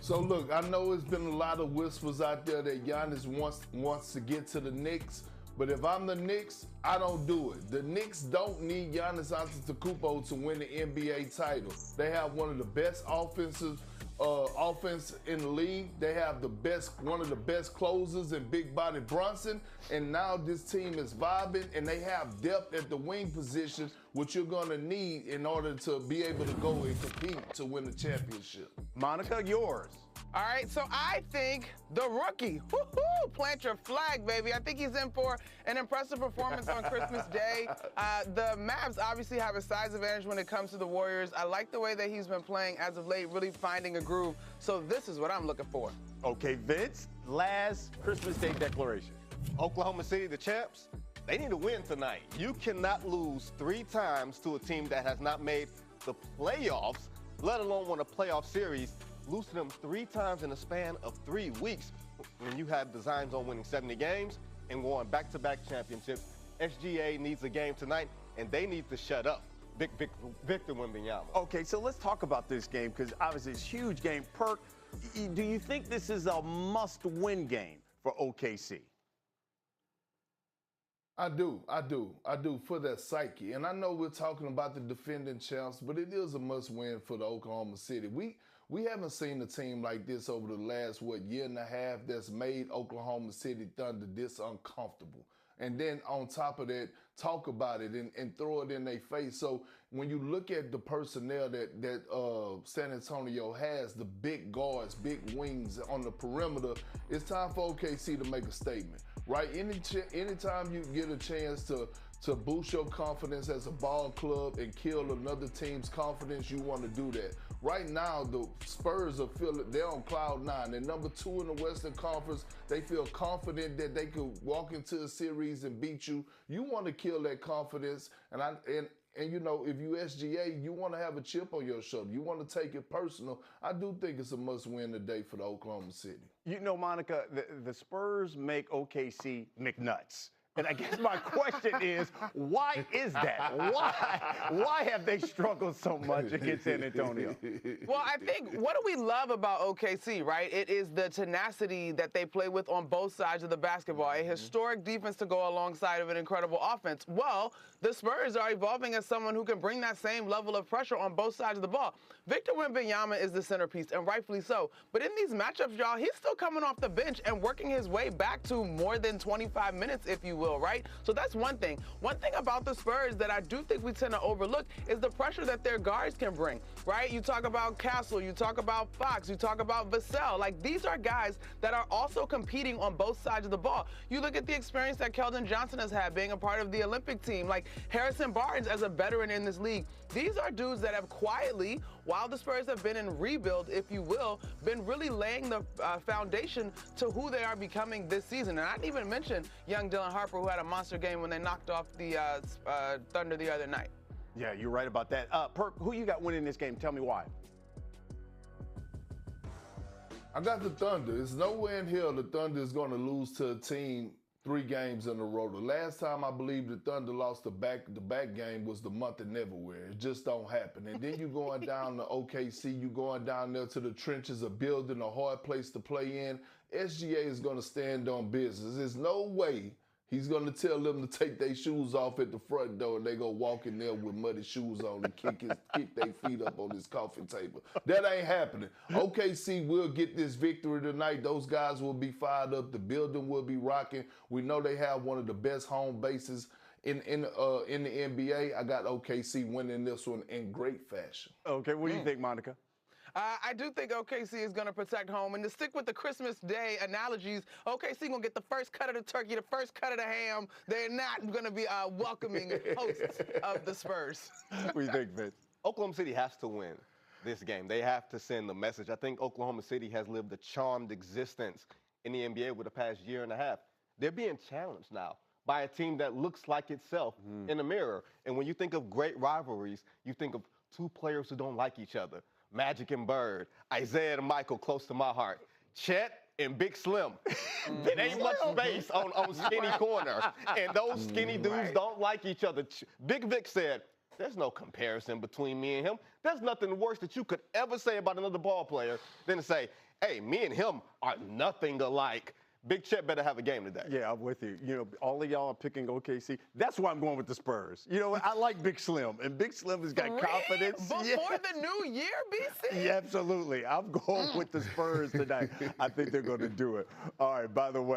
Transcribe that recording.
So look, I know it's been a lot of whispers out there that Giannis wants to get to the Knicks, but if I'm the Knicks, I don't do it. The Knicks don't need Giannis Antetokounmpo to win the NBA title. They have one of the best offense in the league. They have one of the best closers in Big Body Brunson, and now this team is vibing, and they have depth at the wing position, which you're going to need in order to be able to go and compete to win the championship. Monica, yours. All right, so I think the rookie, woo-hoo, plant your flag, baby. I think he's in for an impressive performance on Christmas Day. The Mavs obviously have a size advantage when it comes to the Warriors. I like the way that he's been playing as of late, really finding a groove. So this is what I'm looking for. Okay, Vince, last Christmas Day declaration. Oklahoma City, the champs, they need to win tonight. You cannot lose 3 times to a team that has not made the playoffs, let alone won a playoff series. Lose to them 3 times in a span of 3 weeks when you have designs on winning 70 games and going back-to-back championships. SGA needs a game tonight, and they need to shut up. Victor Wembanyama. Okay, so let's talk about this game because obviously it's a huge game. Perk, do you think this is a must-win game for OKC? I do for that psyche. And I know we're talking about the defending champs, but it is a must-win for the Oklahoma City. We haven't seen a team like this over the last, year and a half that's made Oklahoma City Thunder this uncomfortable. And then on top of that, talk about it and throw it in their face. So when you look at the personnel that San Antonio has, the big guards, big wings on the perimeter, it's time for OKC to make a statement, right? Anytime you get a chance to boost your confidence as a ball club and kill another team's confidence, you want to do that. Right now, the Spurs they're on cloud 9. They're number 2 in the Western Conference. They feel confident that they could walk into a series and beat you. You want to kill that confidence, and you know, if you SGA, you want to have a chip on your shoulder. You want to take it personal. I do think it's a must-win today for the Oklahoma City. You know, Monica, the Spurs make OKC McNuts. And I guess my question is, why is that? Why have they struggled so much against San Antonio? Well, I think, what do we love about OKC, right? It is the tenacity that they play with on both sides of the basketball. A historic defense to go alongside of an incredible offense. Well, the Spurs are evolving as someone who can bring that same level of pressure on both sides of the ball. Victor Wembanyama is the centerpiece, and rightfully so. But in these matchups, y'all, he's still coming off the bench and working his way back to more than 25 minutes, if you will, right? So that's one thing. One thing about the Spurs that I do think we tend to overlook is the pressure that their guards can bring, right? You talk about Castle, you talk about Fox, you talk about Vassell. Like, these are guys that are also competing on both sides of the ball. You look at the experience that Keldon Johnson has had being a part of the Olympic team, like Harrison Barnes as a veteran in this league. These are dudes that have quietly, while the Spurs have been in rebuild, if you will, been really laying the foundation to who they are becoming this season. And I didn't even mention young Dylan Harper, who had a monster game when they knocked off the Thunder the other night. Yeah, you're right about that. Perk, who you got winning this game? Tell me why. I got the Thunder. It's nowhere in hell the Thunder is going to lose to a team 3 games in a row. The last time I believe the Thunder lost the back game was the month of Neverwhere. It just don't happen. And then you going down to OKC, you going down there to the trenches of building a hard place to play in. SGA is going to stand on business. There's no way he's going to tell them to take their shoes off at the front door and they go walk in there with muddy shoes on and kick their feet up on his coffee table. That ain't happening. OKC will get this victory tonight. Those guys will be fired up. The building will be rocking. We know they have one of the best home bases in the NBA. I got OKC winning this one in great fashion. Okay, what do you think, Monica? I do think OKC is going to protect home. And to stick with the Christmas Day analogies, OKC going to get the first cut of the turkey, the first cut of the ham. They're not going to be welcoming hosts of the Spurs. What do you think, Vince? Oklahoma City has to win this game. They have to send the message. I think Oklahoma City has lived a charmed existence in the NBA over the past year and a half. They're being challenged now by a team that looks like itself in the mirror. And when you think of great rivalries, you think of 2 players who don't like each other. Magic and Bird, Isaiah and Michael, close to my heart. Chet and Big Slim. There ain't much space on skinny corner. And those skinny dudes don't like each other. Big Vic said, there's no comparison between me and him. There's nothing worse that you could ever say about another ball player than to say, hey, me and him are nothing alike. Big Chet better have a game today. Yeah, I'm with you. You know, all of y'all are picking OKC. That's why I'm going with the Spurs. You know, I like Big Slim, and Big Slim has got confidence. Before the new year, BC? Yeah, absolutely. I'm going with the Spurs tonight. I think they're going to do it. All right, by the way.